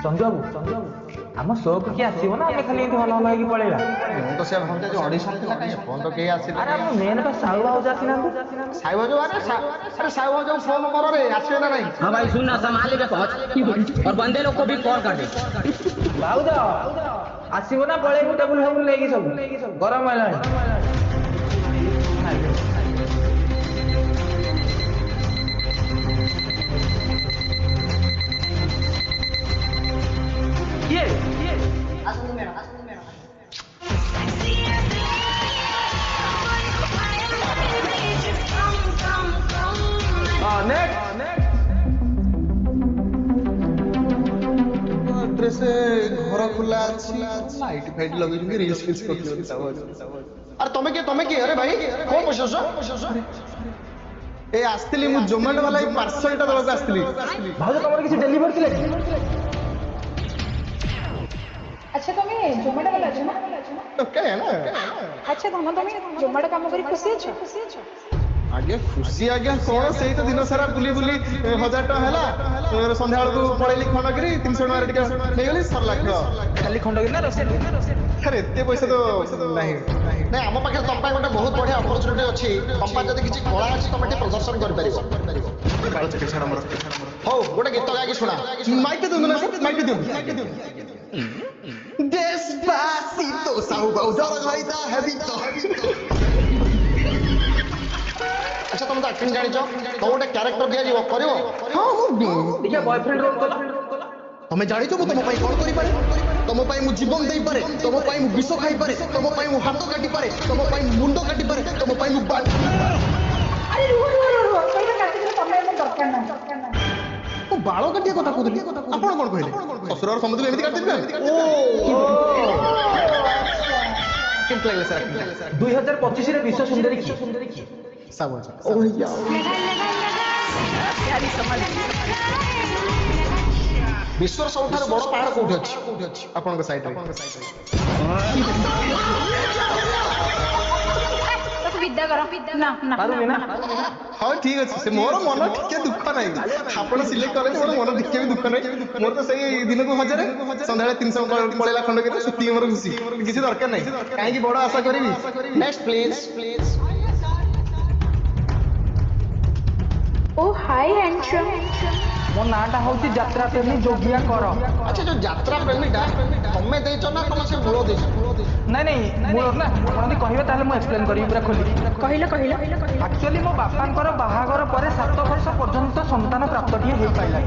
ଚନ୍ଦୁ ଆମ ଶୋକୁ କିଏ ଆସିବ ନା ଆମେ ଖାଲି ଏମିତି ଭଲ ଭଲ ହେଇକି ପଳେଇବା? ମୁଁ ତ ସେ ଭାବୁଛି ଯେ ଅଡିସନ ଥିଲା କାଇଁ ଏପର୍ଯ୍ୟନ୍ତ କେହି ଆସିଲେ। ଆରେ ଆମ ମେନ୍ ତ ସାହୁ ଭାଉଜ ଆସିନାହାନ୍ତି। ସାହୁ ଭାଉଜ अरे साहु भाउज फोन करो रे आसिए ना नहीं। हाँ भाई सुन ना संभाल के पहुंच और बंदे लोग को भी कॉल कर दे। ଭାଉଜ ଆସିବ ନା ପଳେଇବୁ ଟେବୁଲ ଫେବୁଲ ନେଇକି ସବୁ ଗରମ ହେଲାଣି। କିଏ आसुनी मैडम ड्रेस घर खुला अछि लाइट फाइट लगे कि रील्स फिल्स करते सब। अरे तमे के अरे भाई कोन बसस ए आस्तिली मु जोमेटो वाला पार्सलटा दलक आस्तिली। ଭାଉଜ ତମର କିଛି ଡେଲିଭରି ଥିଲା କି? अच्छा तुम्हें जोमेटो वाला अच्छे ना तो क्या है ना अच्छा तुम्हें जोमेटो काम करी खुशी अच्छो आगे खुशी आज्ञा कौन से तो दिन सारा बुली बुली 1000 टका हैला संध्या बेलू पळैली खंडगिरी 300 टका टिका नै गली सर लाख ଖାଲି ଖଣ୍ଡଗିରି ନା ରୋଷେଇ? अरे एते पैसा तो नहीं नहीं हम पाखे तम पाए गोटे बहुत बढ़िया अपॉर्चुनिटी अछि तम पाए जदी किछि कला अछि तम टे प्रदर्शन कर परिबो बाल चके छाड़ हमर हो गोटे गीत गाय के सुना माइक दे दूंगा ना माइक दे Despacito साहू बाउजर गइता हेबी तो अच्छा तुम तो एक्टिंग जानिछ तो गोटे कैरेक्टर दिया जीव करिवो हां मु देखिए बॉयफ्रेंड रोल कला तमे जानिछ मु तुम पाई कोन करि पारे तुम पाई मु जीवन देई पारे तुम पाई मु विष खाई पारे तुम पाई मु हाथ काटी पारे तुम पाई मु मुंडो काटी पारे तुम पाई मु बाल अरे रुह कइबा काटी दे तमे मन दरकार ना तो बाल काटिया कथा कहली आपण कोन कहले ससुरार समुद्र एमिति काटि दिबे ओ केम लागले सर 2025 रे विश्व सुंदरी की साबन ओ या विश्वर सबठार बड़ पहाड़ कोठी अछि आपन साइड रे तो विद्या करो ना ना पारुनी ना हाँ ठीक अच्छे से मोर मन टिके दुख ना आपण सिलेक्ट कले मोर मन टिके भी दुख ना मोर तो सही दिन को 1000 संध्या 300 पळेला खंड के सुती मोर खुशी किसी दरकार नहीं काहे की बड़ आशा करिवि नेक्स्ट प्लीज ओ हाय हैंडसम मो नाटा होची यात्रा प्रेमी जोगिया कर। अच्छा जो यात्रा प्रेमीटा तमे देइछो ना तमे से मूल देइछो नहीं मूल ना आपण कहबे ताले मु एक्सप्लेन करी पूरा खोली कहिलो एक्चुअली मो बापांकर बाहागर परे 7 वर्ष पर्यंत संतान प्राप्त हो पाइला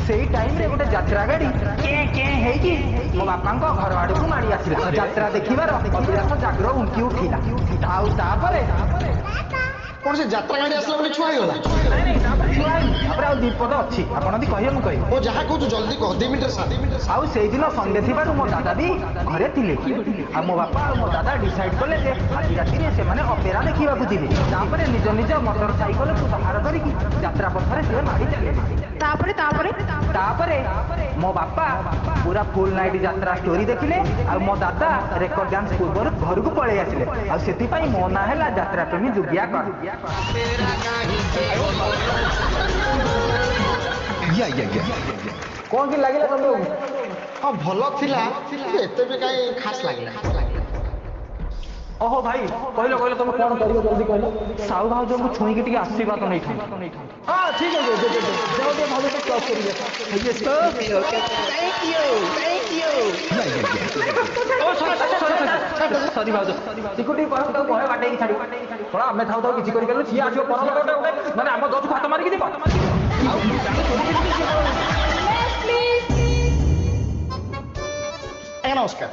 सेही टाइम रे गोटे यात्रा गाड़ी के हेकी मो बापांको घर आडू माड़ी आसिला यात्रा देखिबार अभिलाष जाग्र उनकी उठिला आउ तापरे कौन से यात्रा गाड़ी आसला बोले छुआ गला नहीं तापर छुआ तापर आ दीपद अछि आपण दी कहियो मु कहि ओ जहा कहू जल्दी कह 2 मिनिट 7 मिनिट आउ सेही दिन संडे थिबारु मो दादा भी घरे थिले आ मो बापा और मो दादा डिसाइड कले जे आज राति रे से माने ऑपेरा देखिबा को दिबे तापर निज मोटर साइकिल को बाहर करी की यात्रा पथरे से मारी चले तापरे मो बापा पूरा फुल नाइट यात्रा स्टोरी देखिले आ मो दादा रेकॉर्ड डांस पूर्व घर को पळे आसिले आ सेति पई मो ना हैला यात्रा प्रेमी जुगिया कर या कौन की लागिला तुमको? हां भलो थिला एते भी काई खास लागिला ओहो भाई कहलो तुम कौन करियो जल्दी कहलो साहू भाउज को छुई के टिके आशीर्वाद नहीं था हां ठीक है जाओ दे भाउज को क्रॉस करिए ये सो थैंक यू ओ सॉरी भाउज सिक्योरिटी पर तो कोहे बाटे की छाड़ी थोड़ा हमें थाउ किछि करि गेलो छी आछो पर लगोटे माने हम दस हाथ मारी के दिबो नमस्कार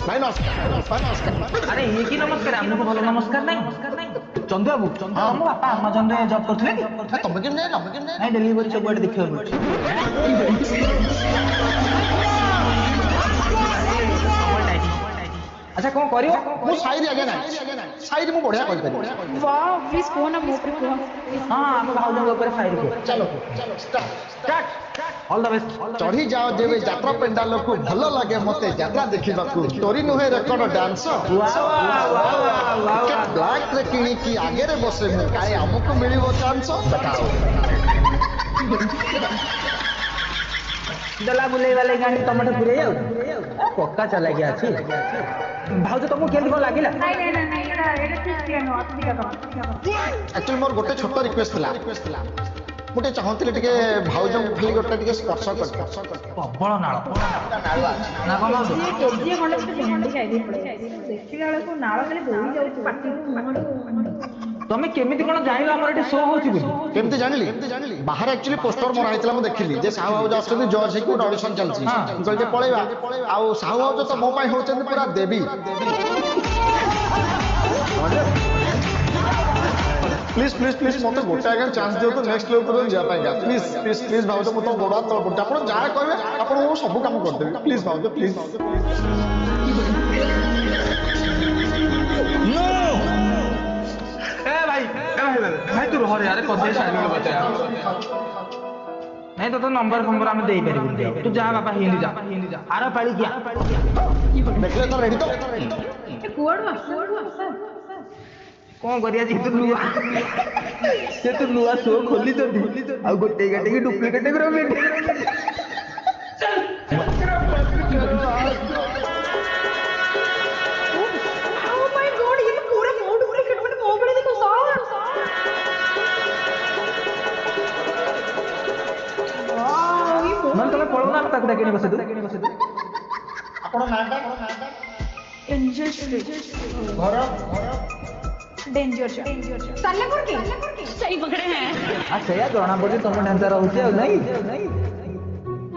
भाई नमस्कार अरे ये की नमस्कार हमको भलो नमस्कार नहीं चंदू बाबू हम बापा अमेज़न रे जॉब करथले की तमे केम जाय नहीं डिलीवरी सब बड़े देखियो अच्छा कौन करियो मु शायरी आगे ना शायरी मु बढ़िया कहि पारी वाह प्लीज कहो ना मोपरी कहो हां हम भाउजन के ऊपर फायर को चलो स्टार्ट ऑल द बेस्ट चढ़ी जाओ जेबे यात्रा पेंडाल को भलो लागे मते यात्रा देखिबाकू स्टोरी नुहे रेकॉर्ड डांस ब्लैक रे किणी की आगे रे बसे मु काई हमको मिलिबो चांस बताओ दला बुले वाले गाड़ी टमाटर पुरे जाऊ पक्का चला गया छी भाउज तुमको केंदी कोन लागिला नहीं नहीं नहीं एटा ठीक किया नो अधिका कर एक्चुअली मोर गोटे छोट रिक्वेस्ट थिला मुटे चाहूतिले टिके भाउज खाली गोटे टिके स्पर्श कर प्रबल नाळ ना कोन भाउज ये केजी खंडे से भेंडी खाई दी पड़े देखिला वाला को नाळ खाली बोई जाऊ पाटी तमे केमिति कोन जानिला हमर एटी शो होची बोली केमती जानिली बाहर एक्चुअली पोस्टर मरा हैतला मु देखिली जे साहू भाउज आछथि जज हे को ऑडिशन चलछि कहले पळेबा आ साहू भाउज तो मो पाई होचन पूरा देवी प्लीज प्लीज प्लीज मते गोटे आगे चांस दियो तो नेक्स्ट लेवल पर जा पाएगा प्लीज प्लीज प्लीज भाउज मु तो गोड़ा तळ पड़ता आपण जा कहबे आपण वो सब काम कर देबे प्लीज भाउज प्लीज नो ए भाई भाई तू रह रे यार कदे शादी के बता यार नहीं तो नंबर नंबर हमें दे परबी तू जा बाबा हिंदी जा आरा पाली क्या देखले तो रेडी तो ए कोड वास कौन करिया जी तू नुआ से तू नुआ शो खोली तो दी आ गोटे गाटे की डुप्लीकेट करो बेटे ओ माय गॉड ये तो पूरा मूड पूरे कटवट को बड़े देखो सार वाओ ये मन तमे पळो ना ताक डाके बसे तू आपण नाटा एंजल घर डेंजर साले कोन की सही पकड़े हैं आ सया जणा पड़े तुम ढांचा रहउछे नहीं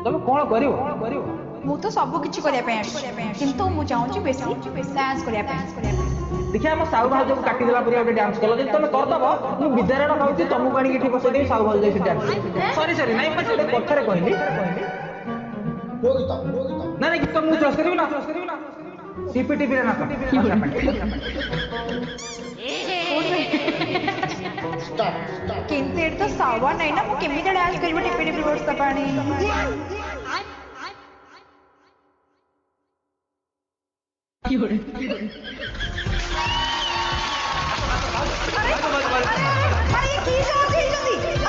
तमे कोन करिवो मु तो सब किछ करिया पे किंतु मु चाहूची बेसी डांस करिया पे देखिए हम साहू भाज को काटी देला पूरा गोटे डांस कलो तुम कर दबो मु विद्यारण कहूची तुमको काणी के ठीक बसे दे साहू भाज जैसे डांस सॉरी सॉरी नहीं मैं छोटे पत्थरे कहली ना ना गीत मु चॉइस करियो ना टीपी टीपी रे ना किंतु एट तो सावा नहीं ना मु केमिति डांस करबो टिपी टिपी वर्ड्स का पानी अरे ये की जाओ